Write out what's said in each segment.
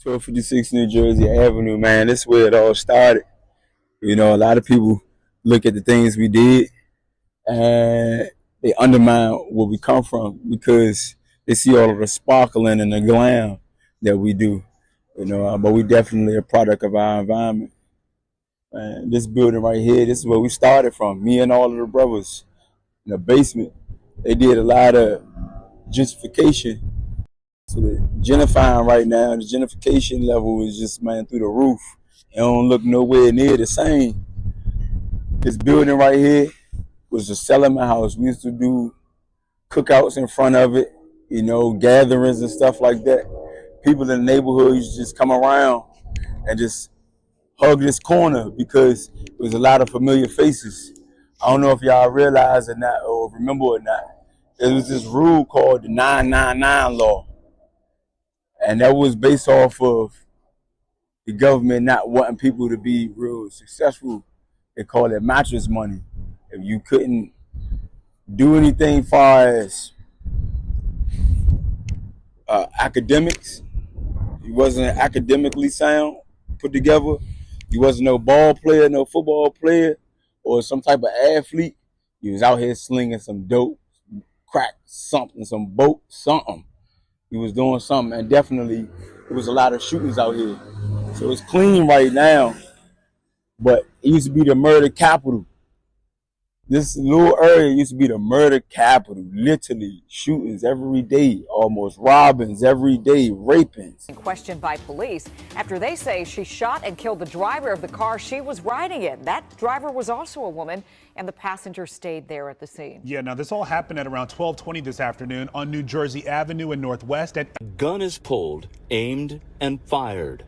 1256 New Jersey Avenue, man. This is where it all started. A lot of people look at the things we did and they undermine where we come from because they see all of the sparkling and the glam that we do. But we definitely a product of our environment. And this building right here, this is where we started from. Me and all of the brothers in the basement. They did a lot of gentrification. So the gentrifying right now, the gentrification level is just, man, through the roof. It don't look nowhere near the same. This building right here was a settlement house. We used to do cookouts in front of it, gatherings and stuff like that. People in the neighborhood used to just come around and just hug this corner because there was a lot of familiar faces. I don't know if y'all realize or not or remember or not. There was this rule called the 999 law. And that was based off of the government not wanting people to be real successful. They call it mattress money. If you couldn't do anything far as academics, you wasn't academically sound, put together, you wasn't no ball player, no football player, or some type of athlete, you was out here slinging some dope, crack, something, some boat, something. He was doing something, and definitely there was a lot of shootings out here. So it's clean right now, but it used to be the murder capital. This little area used to be the murder capital. Literally, shootings every day, almost robbings every day, rapings. Questioned by police after they say she shot and killed the driver of the car she was riding in. That driver was also a woman, and the passenger stayed there at the scene. Yeah, now this all happened at around 12:20 this afternoon on New Jersey Avenue in Northwest. A gun is pulled, aimed, and fired.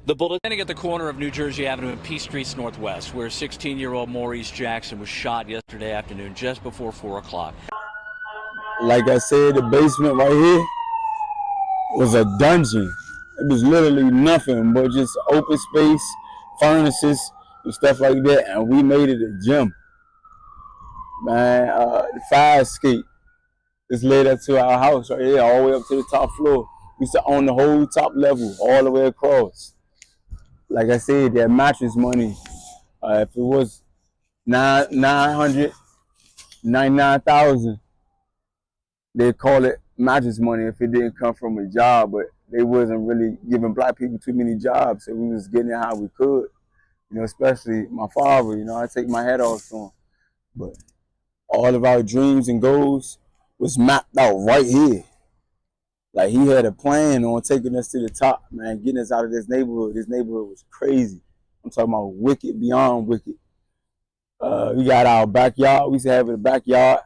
The bullet Standing at the corner of New Jersey Avenue and P Streets Northwest, where 16-year-old Maurice Jackson was shot yesterday afternoon just before 4 o'clock. Like I said, the basement right here was a dungeon. It was literally nothing but just open space, furnaces, and stuff like that, and we made it a gym. Man, the fire escape is led up to our house right here, all the way up to the top floor. We used to own the whole top level, all the way across. Like I said, that mattress money, if it was 999,000, they'd call it mattress money if it didn't come from a job, but they wasn't really giving black people too many jobs, so we was getting it how we could. Especially my father, I take my head off to him. But all of our dreams and goals was mapped out right here. Like, he had a plan on taking us to the top, man, getting us out of this neighborhood. This neighborhood was crazy. I'm talking about wicked beyond wicked. We got our backyard. We used to have a backyard,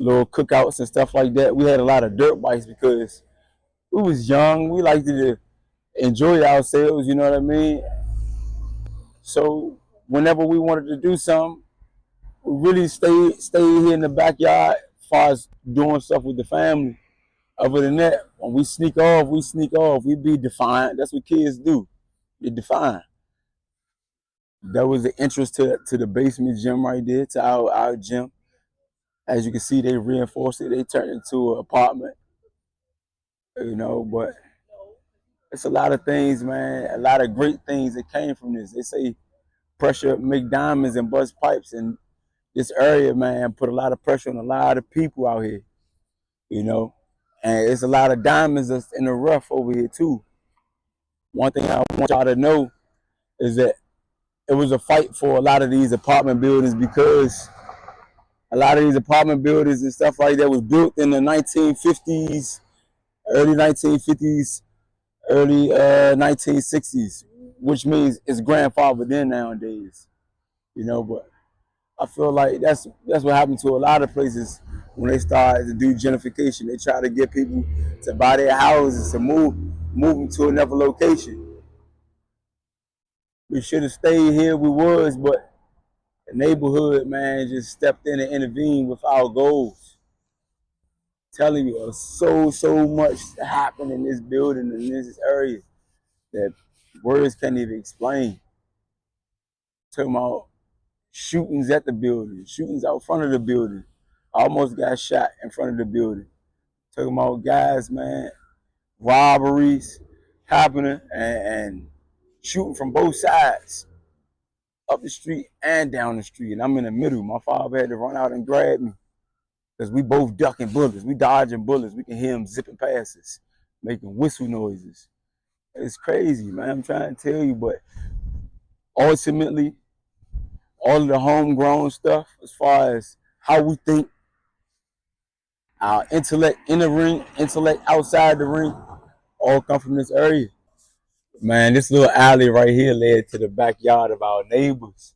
little cookouts and stuff like that. We had a lot of dirt bikes because we was young. We liked to enjoy ourselves, you know what I mean? So whenever we wanted to do something, we really stayed here in the backyard as far as doing stuff with the family. Other than that, when we sneak off, we sneak off. We be defiant. That's what kids do. They defiant. That was the entrance to the basement gym right there, to our gym. As you can see, they reinforced it. They turned it into an apartment. But it's a lot of things, man. A lot of great things that came from this. They say pressure make diamonds and bust pipes. And this area, man, put a lot of pressure on a lot of people out here, And it's a lot of diamonds that's in the rough over here, too. One thing I want y'all to know is that it was a fight for a lot of these apartment buildings because a lot of these apartment buildings and stuff like that was built in the 1950s, early 1950s, early 1960s, which means it's grandfathered in nowadays, but I feel like that's what happened to a lot of places when they started to do gentrification. They try to get people to buy their houses, to move them to another location. We should have stayed here we was, but the neighborhood, man, just stepped in and intervened with our goals. I'm telling you, so much happened in this building, in this area, that words can't even explain. Talking about shootings at the building, shootings out front of the building. I almost got shot in front of the building. Talking about guys, man, robberies happening and shooting from both sides, up the street and down the street. And I'm in the middle. My father had to run out and grab me because we both ducking bullets. We dodging bullets. We can hear him zipping past us, making whistle noises. It's crazy, man. I'm trying to tell you, but ultimately, all of the homegrown stuff, as far as how we think, our intellect in the ring, intellect outside the ring, all come from this area. Man, this little alley right here led to the backyard of our neighbors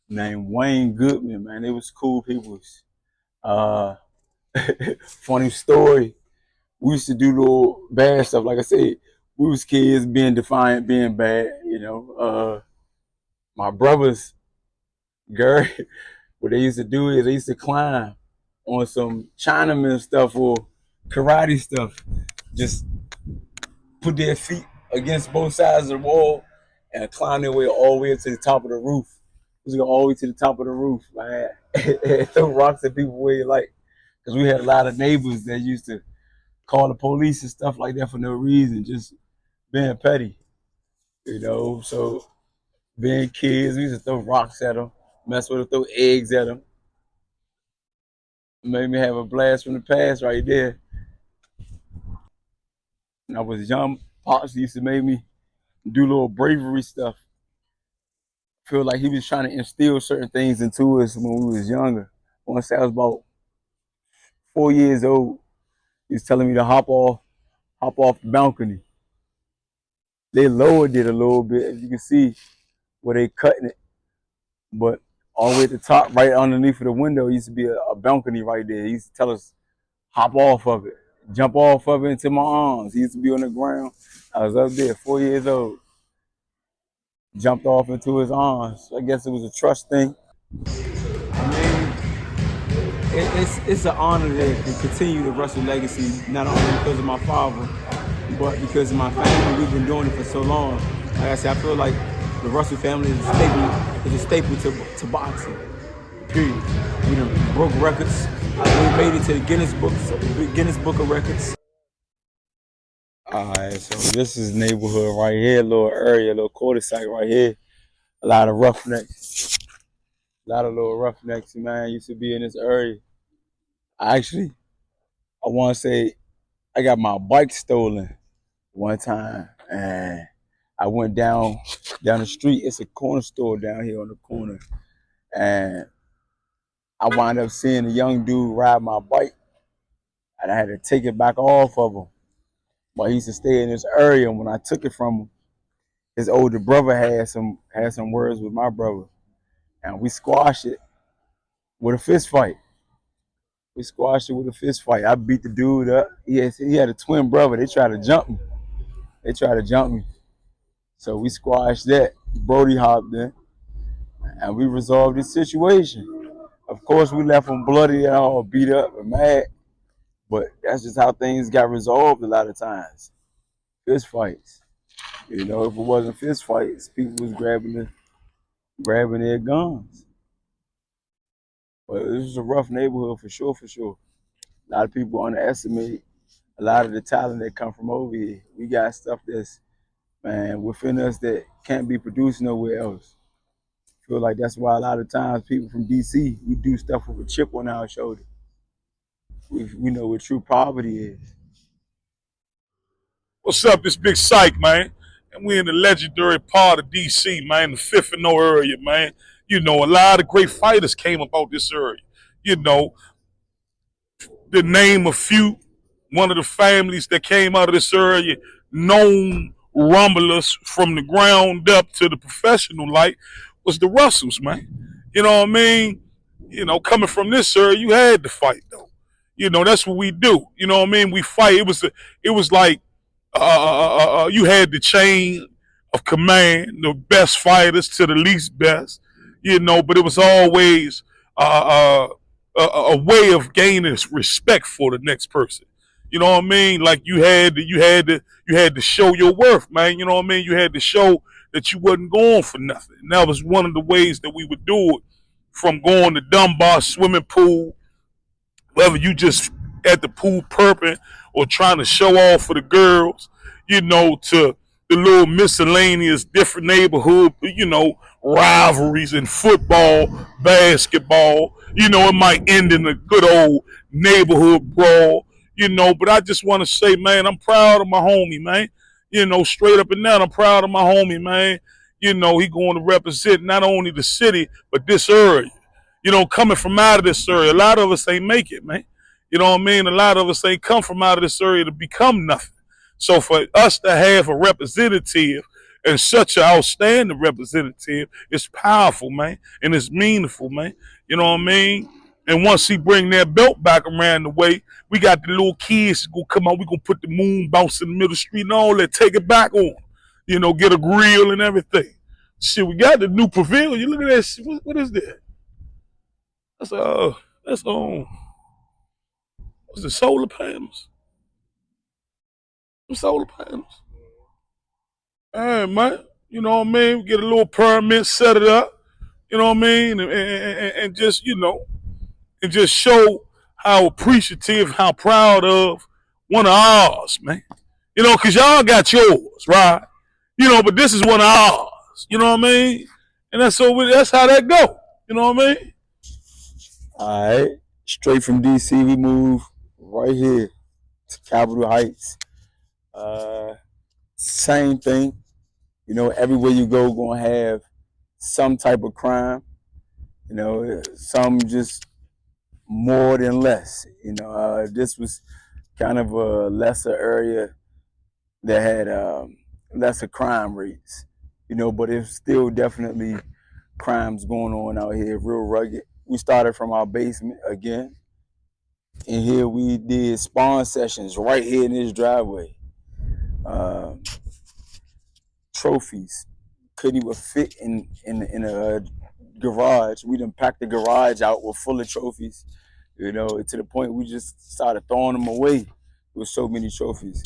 named Wayne Goodman, man. It was cool people. Uh, funny story. We used to do little bad stuff. Like I said, we was kids being defiant, being bad, you know. My brothers, Gary, what they used to do is they used to climb on some Chinaman stuff or karate stuff. Just put their feet against both sides of the wall and climb their way all the way up to the top of the roof. We was going all the way to the top of the roof, man. Throw rocks at people where you like. Because we had a lot of neighbors that used to call the police and stuff like that for no reason, just being petty, you know. So being kids, we used to throw rocks at them, mess with them, throw eggs at them. Made me have a blast from the past right there. When I was young, Pops used to make me do little bravery stuff. Feel like he was trying to instill certain things into us when we was younger. Once I was about 4 years old, he was telling me to hop off the balcony. They lowered it a little bit, as you can see, where they cutting it. But all the way at the top, right underneath of the window, used to be a balcony right there. He used to tell us, hop off of it, jump off of it into my arms. He used to be on the ground. I was up there, 4 years old. Jumped off into his arms. I guess it was a trust thing. I mean, it's an honor to continue the Russell legacy, not only because of my father, but because of my family. We've been doing it for so long. Like I said, I feel like the Russell family is a staple to boxing. Period. We done broke records. We made it to the Guinness Book of Records. All right, so this is neighborhood right here, little area, little cul-de-sac right here. A lot of roughnecks. A lot of little roughnecks, man, used to be in this area. I want to say I got my bike stolen one time, and I went down the street. It's a corner store down here on the corner, and I wound up seeing a young dude ride my bike, and I had to take it back off of him. But he used to stay in this area, and when I took it from him, his older brother had some words with my brother, and we squashed it with a fist fight. I beat the dude up. He had a twin brother. They tried to jump me. So we squashed that. Brody hopped in, and we resolved the situation. Of course, we left him bloody and all beat up and mad, but that's just how things got resolved a lot of times. Fist fights. You know, if it wasn't fist fights, people was grabbing their guns. But this is a rough neighborhood for sure. A lot of people underestimate a lot of the talent that come from over here. We got stuff that's, man, within us that can't be produced nowhere else. I feel like that's why a lot of times people from DC, we do stuff with a chip on our shoulder. We know what true poverty is. What's up? It's Big Psych, man. And we in the legendary part of DC, man, the Fifth and O area, man. You know, a lot of great fighters came about this area. You know, to name a few, one of the families that came out of this area, known rumblers from the ground up to the professional light, was the Russells, man. You know what I mean? You know, coming from this area, you had to fight, though. You know, that's what we do. You know what I mean? We fight. It was like you had the chain of command, the best fighters to the least best, you know, but it was always a way of gaining respect for the next person. You know what I mean? Like you had to show your worth, man. You know what I mean? You had to show that you wasn't going for nothing. And that was one of the ways that we would do it, from going to Dunbar swimming pool, whether you just at the pool perping or trying to show off for the girls, to the little miscellaneous different neighborhood, rivalries in football, basketball. It might end in a good old neighborhood brawl, but I just want to say, man, I'm proud of my homie, man. Straight up and down, I'm proud of my homie, man. He going to represent not only the city, but this area. Coming from out of this area, a lot of us ain't make it, man. You know what I mean? A lot of us ain't come from out of this area to become nothing. So for us to have a representative and such an outstanding representative, it's powerful, man, and it's meaningful, man. You know what I mean? And once he bring that belt back around the way, we got the little kids go come out. We gonna put the moon bounce in the middle of the street and all that. Take it back on, get a grill and everything. Shit, we got the new pavilion. Look at that shit. What is that? That's what's the solar panels? Some solar panels. All right, man. You know what I mean? We get a little permit, set it up. You know what I mean? And just, and just show how appreciative, how proud of one of ours, man. Because y'all got yours, right? But this is one of ours. You know what I mean? And that's how that go. You know what I mean? All right. Straight from DC, we move right here to Capitol Heights. Same thing. Everywhere you go, gonna have some type of crime. Some just more than less. This was kind of a lesser area that had lesser crime rates. But it's still definitely crimes going on out here, real rugged. We started from our basement again. And here we did spawn sessions right here in this driveway. Trophies couldn't even fit in a garage. We done packed the garage out with full of trophies, to the point we just started throwing them away with so many trophies.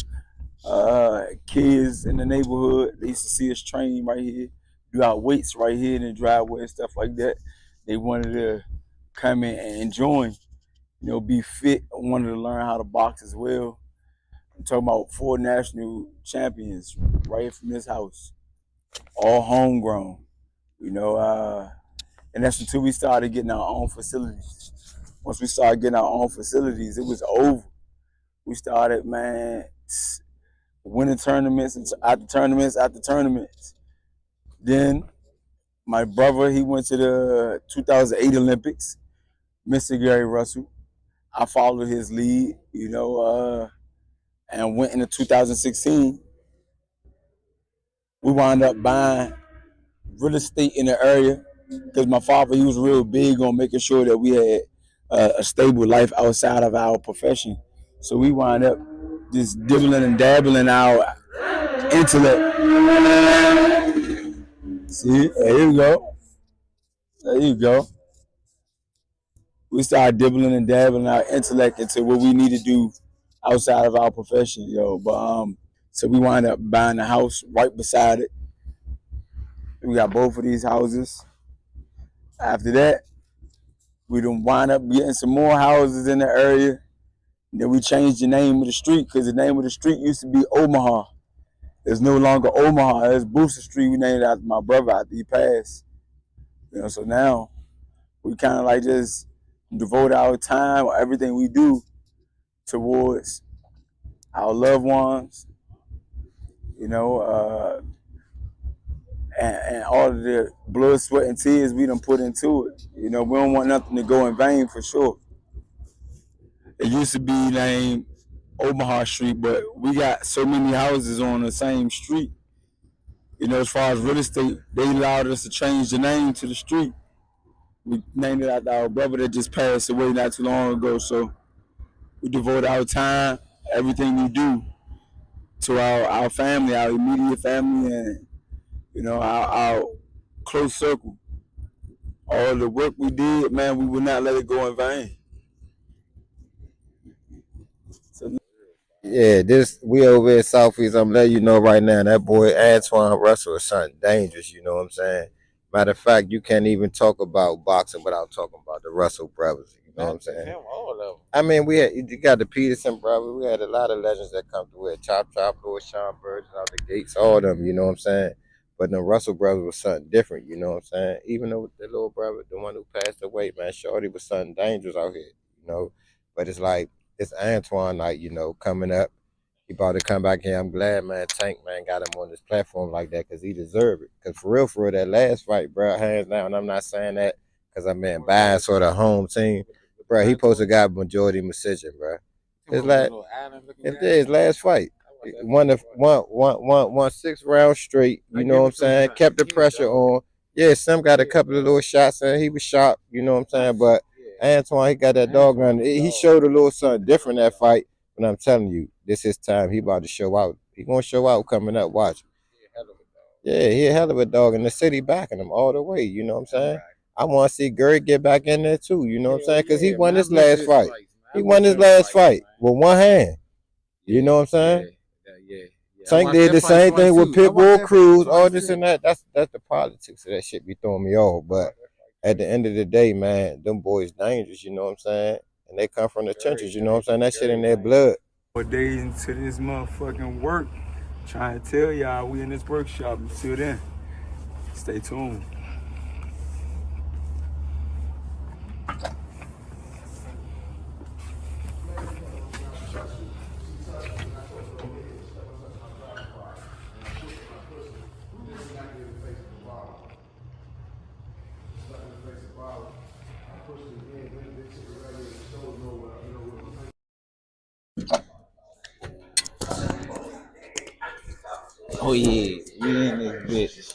Kids in the neighborhood, they used to see us train right here, do our weights right here in the driveway and stuff like that. They wanted to come in and join, be fit. I wanted to learn how to box as well. I'm talking about 4 national champions right here from this house, all homegrown, and that's until we started getting our own facilities. Once we started getting our own facilities, it was over. We started, man, winning tournaments after tournaments. Then my brother, he went to the 2008 Olympics, Mr. Gary Russell. I followed his lead, and went into 2016. We wound up buying real estate in the area because my father, he was real big on making sure that we had a stable life outside of our profession. So we wound up just dibbling and dabbling our intellect. See, there you go. There you go. We started dibbling and dabbling our intellect into what we need to do outside of our profession, But so we wind up buying a house right beside it. We got both of these houses. After that, we done wind up getting some more houses in the area. And then we changed the name of the street because the name of the street used to be Omaha. It's no longer Omaha. It's Booster Street. We named it after my brother after he passed. So now we kind of like just devote our time or everything we do towards our loved ones, and all of the blood, sweat, and tears we done put into it. We don't want nothing to go in vain for sure. It used to be named Omaha Street, but we got so many houses on the same street. As far as real estate, they allowed us to change the name to the street. We named it after our brother that just passed away not too long ago. So we devote our time, everything we do, to our family, our immediate family, and our close circle. All the work we did, man, we would not let it go in vain. Yeah, we over at Southeast. I'm letting you know right now, that boy Antuanne Russell is something dangerous, you know what I'm saying? Matter of fact, you can't even talk about boxing without talking about the Russell brothers. You know what I'm saying? I mean, you got the Peterson brothers. We had a lot of legends that come through it. Chop, Lord Sean Burgess out the gates, all of them, you know what I'm saying? But the Russell brothers was something different, you know what I'm saying? Even though the little brother, the one who passed away, man, Shorty was something dangerous out here, you know? But it's like, it's Antuanne night, you know, coming up. He about to come back here. I'm glad, man, Tank, man, got him on this platform like that because he deserved it. Because for real, that last fight, bro, hands down, I'm not saying that because I'm been biased for the home team. Bro, he supposed to got majority decision, bro. His last fight. Won 6 rounds straight, you know what I'm saying? Kept the pressure on. Yeah, Sim got a couple of little shots and he was sharp, you know what I'm saying? But Antuanne, he got that dog on. He showed a little something different that fight. But I'm telling you, this is time. He about to show out. He gonna show out coming up. Watch. Yeah, he a hell of a dog, and the city backing him all the way. You know what I'm saying? I want to see Gary get back in there too. You know what I'm saying? Because he won his last fight. He won his last fight with one hand. You know what I'm saying? Tank did the same thing with Pitbull Cruz, all this and that. That's the politics of that shit be throwing me off. But at the end of the day, man, them boys dangerous. You know what I'm saying? And they come from the trenches, you know what I'm saying? That shit in their blood. 4 days into this motherfucking work, trying to tell y'all we in this workshop. Until then, stay tuned. Oh yeah, we in this bitch.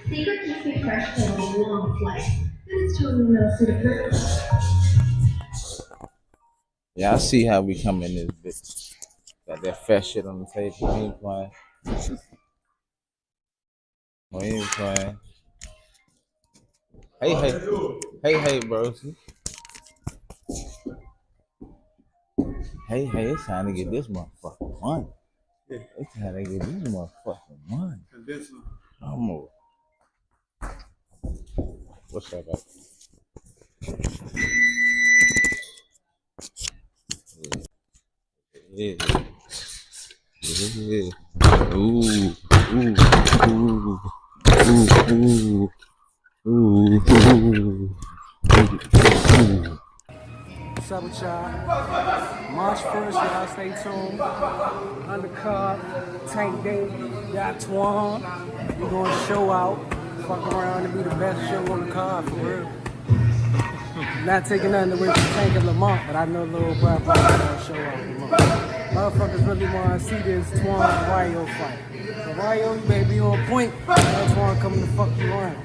Secret keeps me fresh for a long flight. Then it's totally no suit of purpose. Yeah, I see how we come in this bitch. Got that fat shit on the table. We ain't playing. We ain't playing. Hey, bro. Hey, it's time to get this motherfucking money. It's time to get this motherfucking money. Almost. What's up, bro? Yeah. Ooh. What's up with y'all? March 1st, y'all stay tuned. Undercard, Tank Day, Antuanne. We're gonna show out. Fuck around and be the best show on the card for real. Not taking nothing away from Tank and Lamont, but I know little brother gonna show out Lamont. Motherfuckers really wanna see this Twan Rayo fight. So Rayo, you better be on point. Antuanne coming to fuck you around.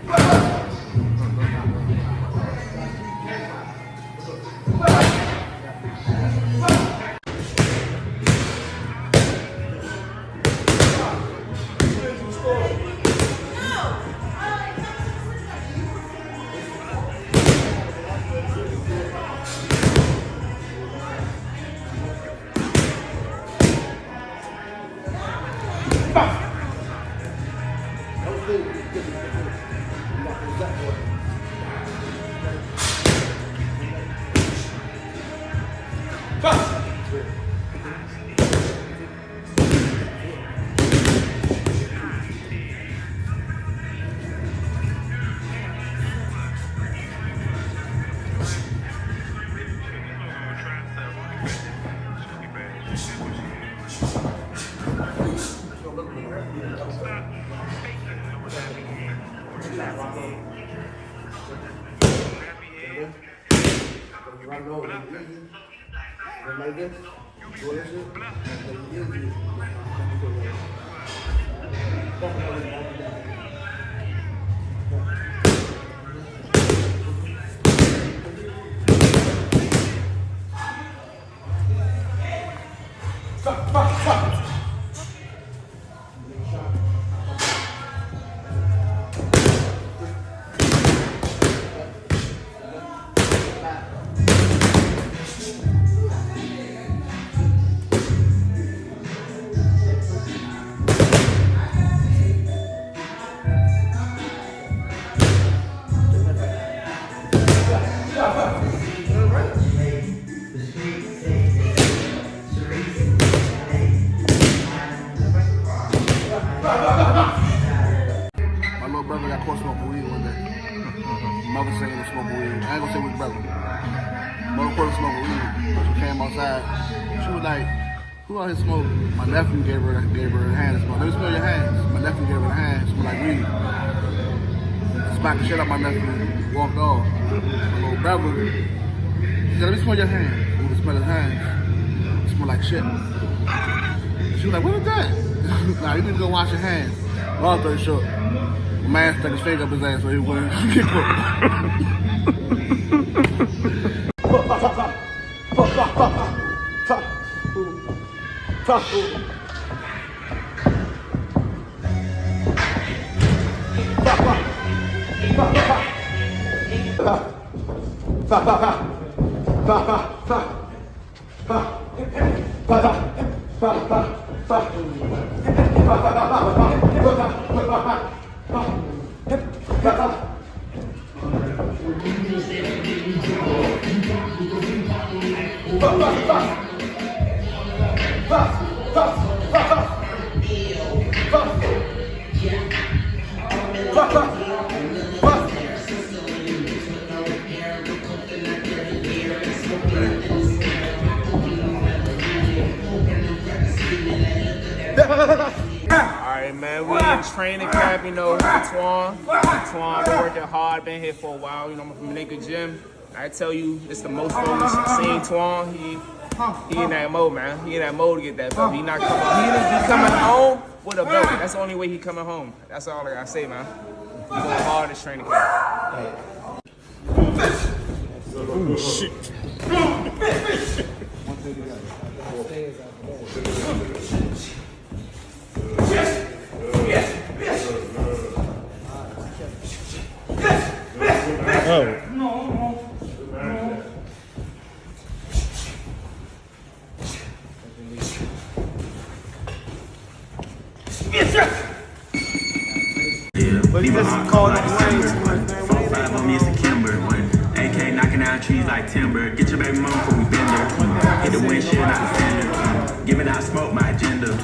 Who out here smoking? My nephew gave her a hand to smoke. Let me smell your hands. My nephew gave her a hand. Smell like weed. Smacked the shit out of my nephew. Walked off. My little brother. She said, let me smell your hand. We would smell his hands. It smell like shit. She was like, what is that? Nah, you need to go wash your hands. Long story short, the man stuck his finger up his ass so he wouldn't get Alright, man, we in training camp, you know, Antuanne been working hard, been here for a while, you know, I'm from Naked Gym. I tell you, it's the most focused I've seen Antuanne. He in that mode, man. He in that mode to get that belt. He not coming. He coming home with a belt. That's the only way he coming home. That's all I gotta say, man. He going hard in this training camp. Oh shit. But he just called it waves. 4-5 on me, it's a Kimber. AK knocking out trees like timber. Get your baby mom before we bend her. Hit the windshield, not the fender. Giving out smoke, my agenda.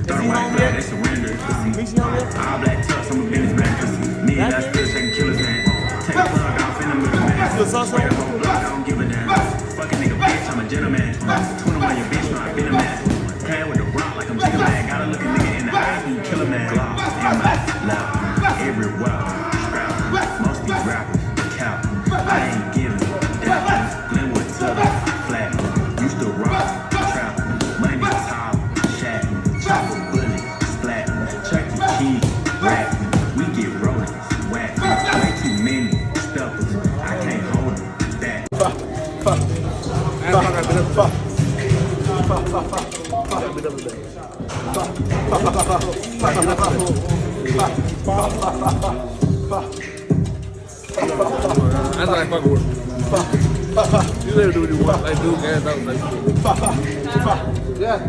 Throw the white flag, they surrender. All black tux, I'm a businessman. Me and that still taking killers, man. Take the plug off in the middle, man. Swear the whole block, I don't give a damn. Fucking nigga, bitch, I'm a gentleman. 21 your bitch, no, I been a man. Playing with the rock like I'm Jigga Man. Gotta look a nigga in the eyes, you kill a man. Glock in my lap. Everywhere, scrap, most these rappers, cap. I ain't giving that. Glenwood to the flat. Used to rock, trap, money top, shack, chopper, bullet, splat, Chuck E. Cheese, rap. We get rolling, whack. Way too many stuffers. I can't hold it. That. That's like fuck with him. You let him do what you want. Like, dude, gas out. Like, yeah.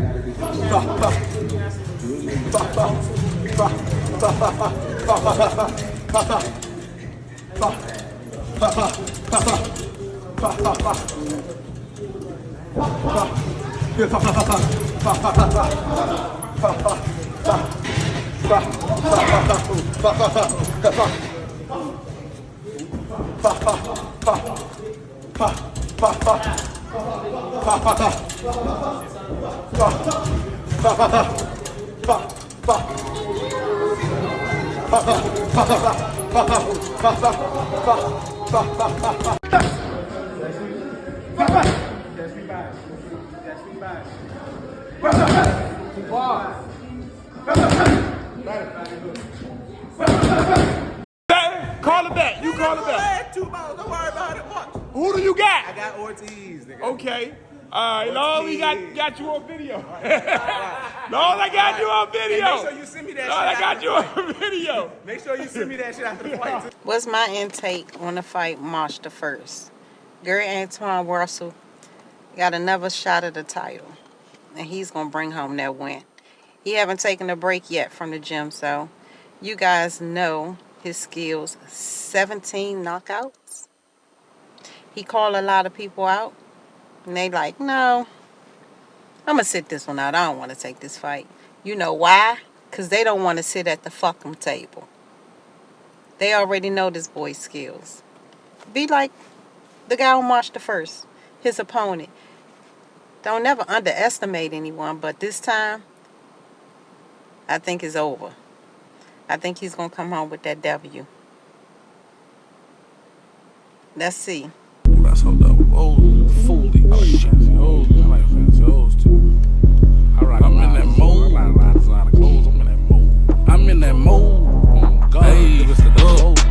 Call it back. You call it back. Don't worry about it. What? Who do you got? I got Ortiz, nigga. Okay. All right, long we got you on video. Long I got you on video. Make sure you send me that shit. I got you on video. Make sure you send me that shit after the fight. What's my intake on the fight March the 1st? Gary Antuanne Russell got another shot at the title, and he's going to bring home that win. He haven't taken a break yet from the gym, so you guys know his skills. 17 knockouts. He called a lot of people out, and they like, no, I'm going to sit this one out. I don't want to take this fight. You know why? Because they don't want to sit at the fucking table. They already know this boy's skills. Be like the guy on March the 1st, his opponent. Don't never underestimate anyone, but this time, I think it's over. I think he's going to come home with that W. Let's see. That's so dope. Oh, fully. I like fancy hoes. I like fancy hoes too. I'm in that mode. I like designer clothes. I'm in that mode. I'm in that mode. Hey,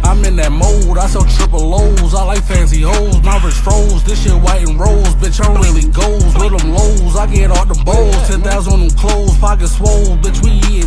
I'm in that mode. I sell triple O's. I like fancy hoes. My wrist froze. This shit white and rose. Bitch, I'm really goals. With them lows. I get all the bowls. 10,000 on them clothes. Pockets swole. Bitch, we eating